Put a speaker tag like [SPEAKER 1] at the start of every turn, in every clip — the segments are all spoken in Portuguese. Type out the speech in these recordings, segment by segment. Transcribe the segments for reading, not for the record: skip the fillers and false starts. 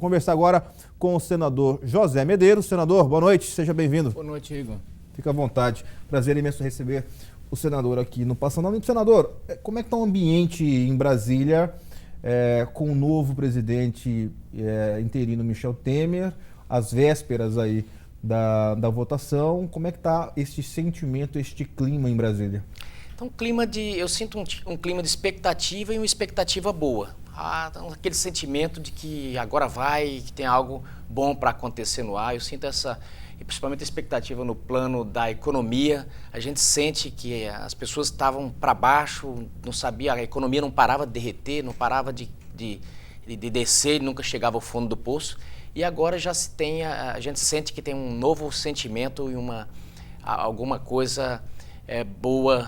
[SPEAKER 1] conversar agora com o senador José Medeiros. Senador, boa noite, seja bem-vindo.
[SPEAKER 2] Boa noite, Igor.
[SPEAKER 1] Fica à vontade. Prazer imenso receber o senador aqui no Passando a Limpo. Senador, como é que está o ambiente em Brasília com o novo presidente interino Michel Temer, às vésperas aí da votação? Como é que está este sentimento, este clima em Brasília?
[SPEAKER 2] Então, eu sinto um clima de expectativa e uma expectativa boa. Aquele sentimento de que agora vai, que tem algo bom para acontecer no ar. Eu sinto e principalmente a expectativa no plano da economia. A gente sente que as pessoas estavam para baixo, não sabia, a economia não parava de derreter, não parava de descer, nunca chegava ao fundo do poço. E agora já a gente sente que tem um novo sentimento e alguma coisa boa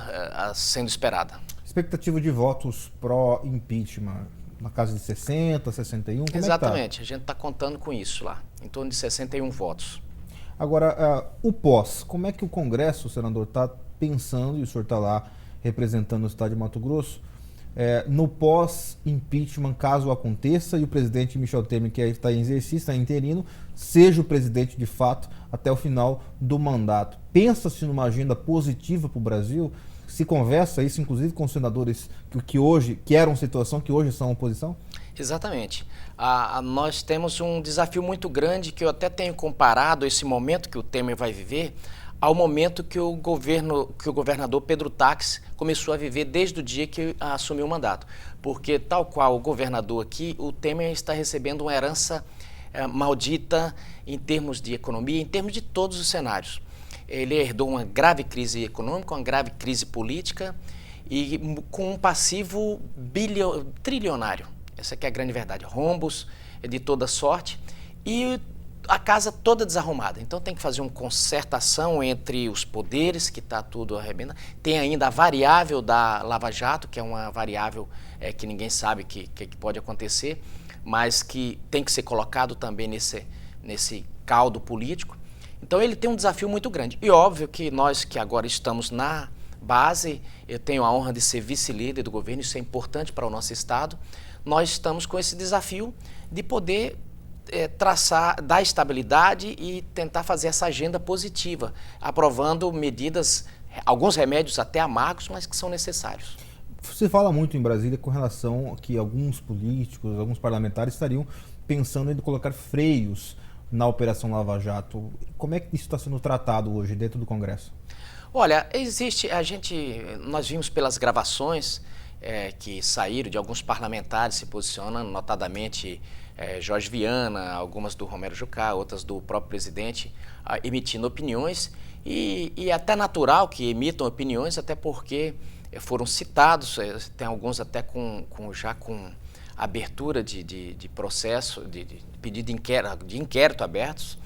[SPEAKER 2] sendo esperada.
[SPEAKER 1] Expectativa de votos pró-impeachment, na casa de 60, 61? Como
[SPEAKER 2] Exatamente, a gente está contando com isso lá, em torno de 61 votos.
[SPEAKER 1] Agora, o pós, como é que o Congresso, senador, está pensando, e o senhor está lá representando o estado de Mato Grosso, no pós-impeachment, caso aconteça, e o presidente Michel Temer, que está em exercício, está interino, seja o presidente de fato até o final do mandato. Pensa-se numa agenda positiva para o Brasil? Se conversa isso, inclusive, com os senadores que eram situação, que hoje são oposição?
[SPEAKER 2] Exatamente. Nós temos um desafio muito grande que eu até tenho comparado esse momento que o Temer vai viver ao momento que o governador Pedro Táxi começou a viver desde o dia que assumiu o mandato. Porque, tal qual o governador aqui, o Temer está recebendo uma herança maldita em termos de economia, em termos de todos os cenários. Ele herdou uma grave crise econômica, uma grave crise política e com um passivo trilionário. Essa que é a grande verdade. Rombos de toda sorte e a casa toda desarrumada. Então tem que fazer uma concertação entre os poderes, que está tudo arrebentando. Tem ainda a variável da Lava Jato, que é uma variável que ninguém sabe que pode acontecer, mas que tem que ser colocado também nesse caldo político. Então ele tem um desafio muito grande. E óbvio que nós que agora estamos na base, eu tenho a honra de ser vice-líder do governo, isso é importante para o nosso estado, nós estamos com esse desafio de poder traçar, dar estabilidade e tentar fazer essa agenda positiva, aprovando medidas, alguns remédios até amargos, mas que são necessários.
[SPEAKER 1] Se fala muito em Brasília com relação a que alguns políticos, alguns parlamentares estariam pensando em colocar freios na Operação Lava Jato. Como é que isso está sendo tratado hoje dentro do Congresso?
[SPEAKER 2] Olha, nós vimos pelas gravações que saíram de alguns parlamentares se posicionando, notadamente Jorge Viana, algumas do Romero Jucá, outras do próprio presidente, emitindo opiniões e é até natural que emitam opiniões, até porque foram citados, tem alguns até já com abertura de processo, de pedido de inquérito abertos,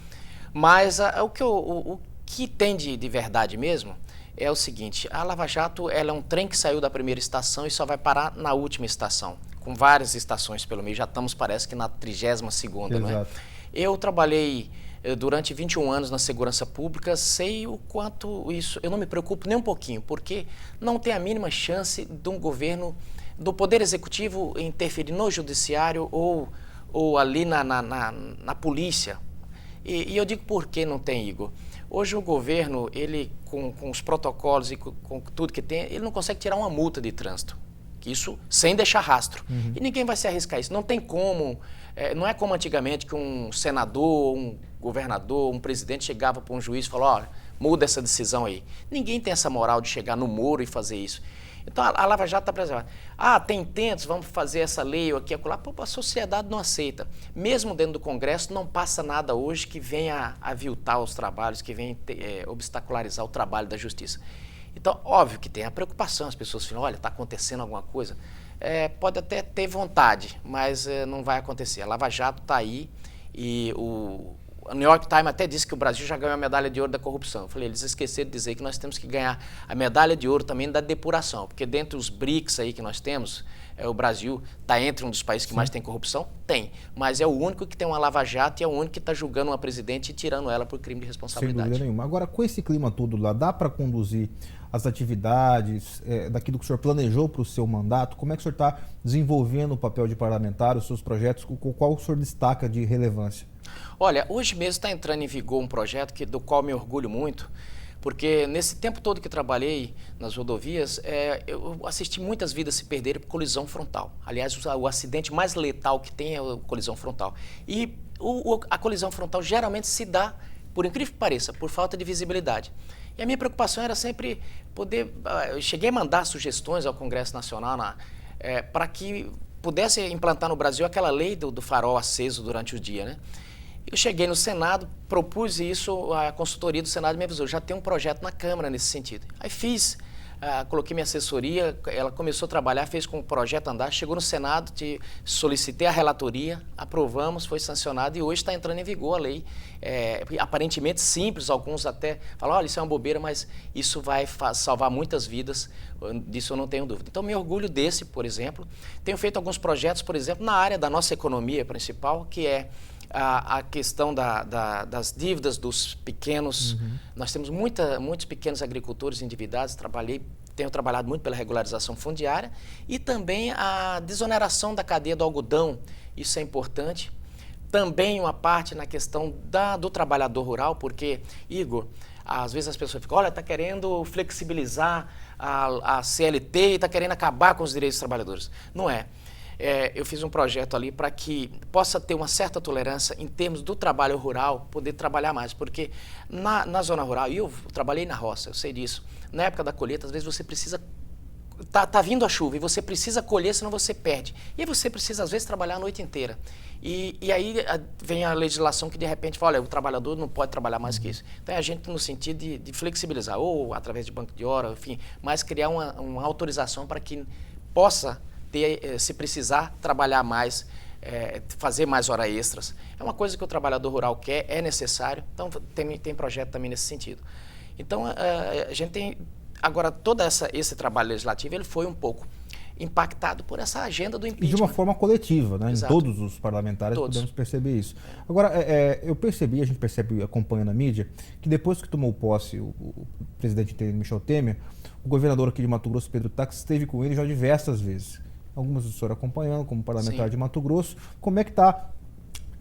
[SPEAKER 2] mas o que tem de verdade mesmo é o seguinte: a Lava Jato ela é um trem que saiu da primeira estação e só vai parar na última estação, com várias estações pelo meio, já estamos parece que na 32ª, não é? Eu trabalhei durante 21 anos na segurança pública, sei o quanto isso, eu não me preocupo nem um pouquinho, porque não tem a mínima chance de um governo, do Poder Executivo interferir no Judiciário ou ali na polícia. E eu digo por que não tem, Igor. Hoje o governo, ele com os protocolos e com tudo que tem, ele não consegue tirar uma multa de trânsito. Isso sem deixar rastro. E ninguém vai se arriscar isso. Não tem como, não é como antigamente que um senador, um governador, um presidente chegava para um juiz e falava: olha, muda essa decisão aí. Ninguém tem essa moral de chegar no Moro e fazer isso. Então a Lava Jato está preservada. Tem intentos, vamos fazer essa lei ou aqui, acolá. A sociedade não aceita. Mesmo dentro do Congresso não passa nada hoje que venha aviltar os trabalhos, que venha obstacularizar o trabalho da Justiça. Então, óbvio que tem a preocupação, as pessoas falam: olha, está acontecendo alguma coisa. Pode até ter vontade, mas não vai acontecer. A Lava Jato está aí e o New York Times até disse que o Brasil já ganhou a medalha de ouro da corrupção. Eu falei, eles esqueceram de dizer que nós temos que ganhar a medalha de ouro também da depuração, porque dentre os BRICS aí que nós temos, o Brasil está entre um dos países que mais tem corrupção? Tem, mas é o único que tem uma Lava Jato e é o único que está julgando uma presidente e tirando ela por crime de responsabilidade.
[SPEAKER 1] Sem dúvida nenhuma. Agora, com esse clima todo lá, dá para conduzir as atividades, daquilo que o senhor planejou para o seu mandato? Como é que o senhor está desenvolvendo o papel de parlamentar, os seus projetos? Qual o senhor destaca de relevância?
[SPEAKER 2] Olha, hoje mesmo está entrando em vigor um projeto do qual me orgulho muito, porque nesse tempo todo que trabalhei nas rodovias, eu assisti muitas vidas se perderem por colisão frontal. Aliás, o acidente mais letal que tem é a colisão frontal. E a colisão frontal geralmente se dá, por incrível que pareça, por falta de visibilidade. E a minha preocupação era sempre poder... Eu cheguei a mandar sugestões ao Congresso Nacional para que pudesse implantar no Brasil aquela lei do farol aceso durante o dia, né? Eu cheguei no Senado, propus isso, a consultoria do Senado me avisou, já tem um projeto na Câmara nesse sentido. Aí fiz, coloquei minha assessoria, ela começou a trabalhar, fez com o projeto andar, chegou no Senado, solicitei a relatoria, aprovamos, foi sancionado e hoje está entrando em vigor a lei. Aparentemente simples, alguns até falam, olha, isso é uma bobeira, mas isso vai salvar muitas vidas, disso eu não tenho dúvida. Então, me orgulho desse, por exemplo. Tenho feito alguns projetos, por exemplo, na área da nossa economia principal, que é a questão das dívidas dos pequenos. Nós temos muitos pequenos agricultores endividados, tenho trabalhado muito pela regularização fundiária e também a desoneração da cadeia do algodão, isso é importante. Também uma parte na questão do trabalhador rural, porque, Igor, às vezes as pessoas ficam, olha, está querendo flexibilizar a CLT e está querendo acabar com os direitos dos trabalhadores. Não é. Eu fiz um projeto ali para que possa ter uma certa tolerância em termos do trabalho rural, poder trabalhar mais, porque na zona rural, e eu trabalhei na roça, eu sei disso, na época da colheita, às vezes você precisa, tá vindo a chuva e você precisa colher, senão você perde. E aí você precisa, às vezes, trabalhar a noite inteira. E aí vem a legislação que, de repente, fala, olha, o trabalhador não pode trabalhar mais que isso. Então, a gente, no sentido de flexibilizar, ou através de banco de hora, enfim, mas criar uma autorização para que possa se precisar, trabalhar mais, fazer mais horas extras. É uma coisa que o trabalhador rural quer, é necessário, então tem projeto também nesse sentido. Então, a gente tem... Agora, todo esse trabalho legislativo, ele foi um pouco impactado por essa agenda do impeachment.
[SPEAKER 1] E de uma forma coletiva, né?
[SPEAKER 2] Exato.
[SPEAKER 1] Em todos os parlamentares podemos perceber isso. Agora, a gente percebe, acompanha na mídia, que depois que tomou posse o presidente interino Michel Temer, o governador aqui de Mato Grosso, Pedro Táxi, esteve com ele já diversas vezes. Algumas do senhor acompanhando, como parlamentar de Mato Grosso. Como é que está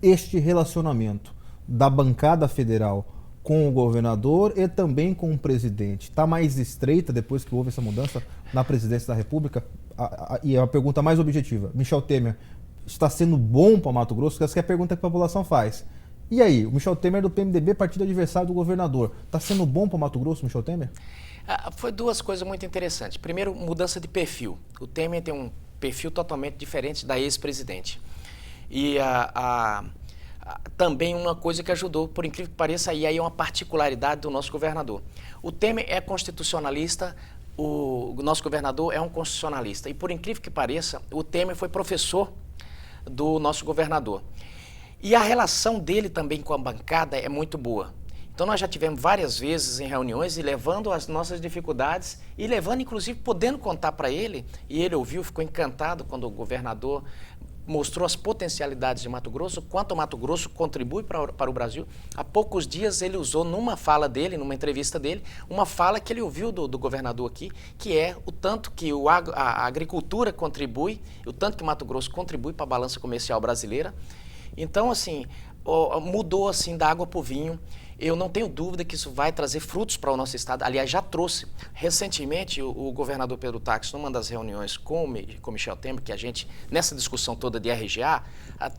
[SPEAKER 1] este relacionamento da bancada federal com o governador e também com o presidente? Está mais estreita depois que houve essa mudança na presidência da República? E é uma pergunta mais objetiva. Michel Temer está sendo bom para Mato Grosso? Essa é a pergunta que a população faz. E aí, o Michel Temer do PMDB, partido adversário do governador, está sendo bom para Mato Grosso, Michel Temer?
[SPEAKER 2] Foi duas coisas muito interessantes. Primeiro, mudança de perfil. O Temer tem um perfil totalmente diferente da ex-presidente. E também uma coisa que ajudou, por incrível que pareça, e aí é uma particularidade do nosso governador. O Temer é constitucionalista, o nosso governador é um constitucionalista. E por incrível que pareça, o Temer foi professor do nosso governador. E a relação dele também com a bancada é muito boa. Então nós já tivemos várias vezes em reuniões e levando as nossas dificuldades e levando, inclusive, podendo contar para ele, e ele ouviu, ficou encantado quando o governador mostrou as potencialidades de Mato Grosso, quanto o Mato Grosso contribui para o Brasil. Há poucos dias ele usou numa fala dele, numa entrevista dele, uma fala que ele ouviu do governador aqui, que é o tanto que a agricultura contribui, o tanto que Mato Grosso contribui para a balança comercial brasileira. Então, assim, mudou assim da água para o vinho. Eu não tenho dúvida que isso vai trazer frutos para o nosso estado. Aliás, já trouxe. Recentemente, o governador Pedro Táxi, numa das reuniões com Michel Temer, que a gente, nessa discussão toda de RGA,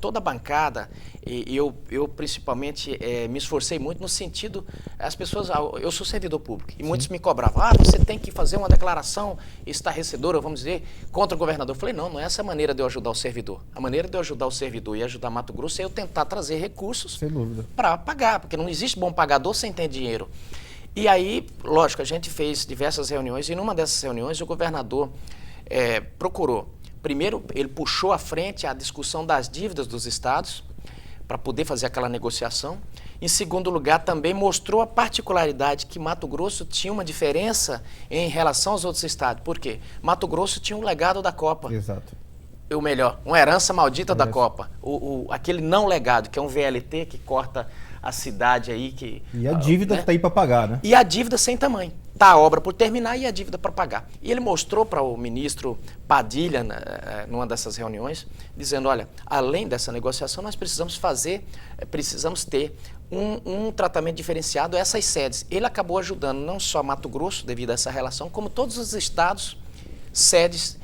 [SPEAKER 2] toda a bancada, e eu principalmente me esforcei muito no sentido, as pessoas, eu sou servidor público, e muitos me cobravam, você tem que fazer uma declaração estarrecedora, vamos dizer, contra o governador. Eu falei, não é essa a maneira de eu ajudar o servidor. A maneira de eu ajudar o servidor e ajudar Mato Grosso é eu tentar trazer recursos para pagar, porque não existe bom pagador sem ter dinheiro. E aí, lógico, a gente fez diversas reuniões e numa dessas reuniões o governador procurou. Primeiro, ele puxou à frente a discussão das dívidas dos estados para poder fazer aquela negociação. Em segundo lugar, também mostrou a particularidade que Mato Grosso tinha uma diferença em relação aos outros estados. Por quê? Mato Grosso tinha um legado da Copa.
[SPEAKER 1] Exato.
[SPEAKER 2] o melhor, uma herança maldita da Copa. Aquele não legado, que é um VLT que corta a cidade aí.
[SPEAKER 1] E a dívida, né, que está aí para pagar, né?
[SPEAKER 2] E a dívida sem tamanho. Está a obra por terminar e a dívida para pagar. E ele mostrou para o ministro Padilha, numa dessas reuniões, dizendo, olha, além dessa negociação, nós precisamos ter um tratamento diferenciado a essas sedes. Ele acabou ajudando não só Mato Grosso, devido a essa relação, como todos os estados sedes,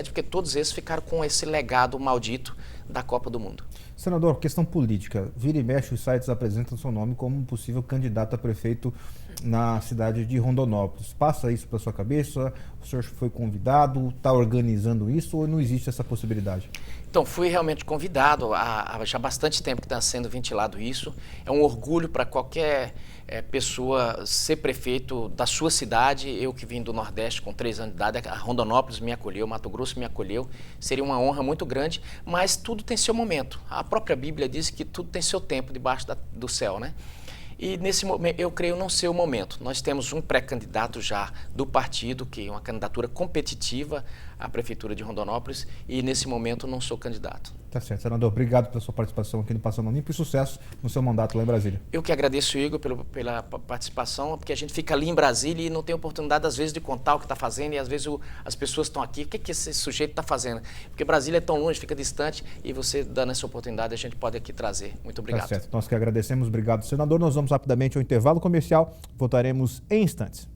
[SPEAKER 2] porque todos esses ficaram com esse legado maldito da Copa do Mundo.
[SPEAKER 1] Senador, questão política. Vira e mexe, os sites apresentam seu nome como um possível candidato a prefeito na cidade de Rondonópolis. Passa isso para sua cabeça? O senhor foi convidado? Está organizando isso ou não existe essa possibilidade?
[SPEAKER 2] Então, fui realmente convidado. Há já bastante tempo que está sendo ventilado isso. É um orgulho para qualquer pessoa ser prefeito da sua cidade. Eu que vim do Nordeste com 3 anos de idade, a Rondonópolis me acolheu, Mato Grosso me acolheu. Seria uma honra muito grande, mas tudo tem seu momento. A própria Bíblia diz que tudo tem seu tempo debaixo do céu, né? E nesse momento, eu creio não ser o momento. Nós temos um pré-candidato já do partido, que é uma candidatura competitiva à Prefeitura de Rondonópolis, e nesse momento não sou candidato.
[SPEAKER 1] Tá certo. Senador, obrigado pela sua participação aqui no Passando Limpo e sucesso no seu mandato lá em Brasília.
[SPEAKER 2] Eu que agradeço, Igor, pela participação, porque a gente fica ali em Brasília e não tem oportunidade, às vezes, de contar o que está fazendo, e às vezes as pessoas estão aqui, o que esse sujeito está fazendo? Porque Brasília é tão longe, fica distante, e você dando essa oportunidade, a gente pode aqui trazer. Muito obrigado.
[SPEAKER 1] Tá certo. Nós que agradecemos. Obrigado, senador. Nós vamos rapidamente ao intervalo comercial. Voltaremos em instantes.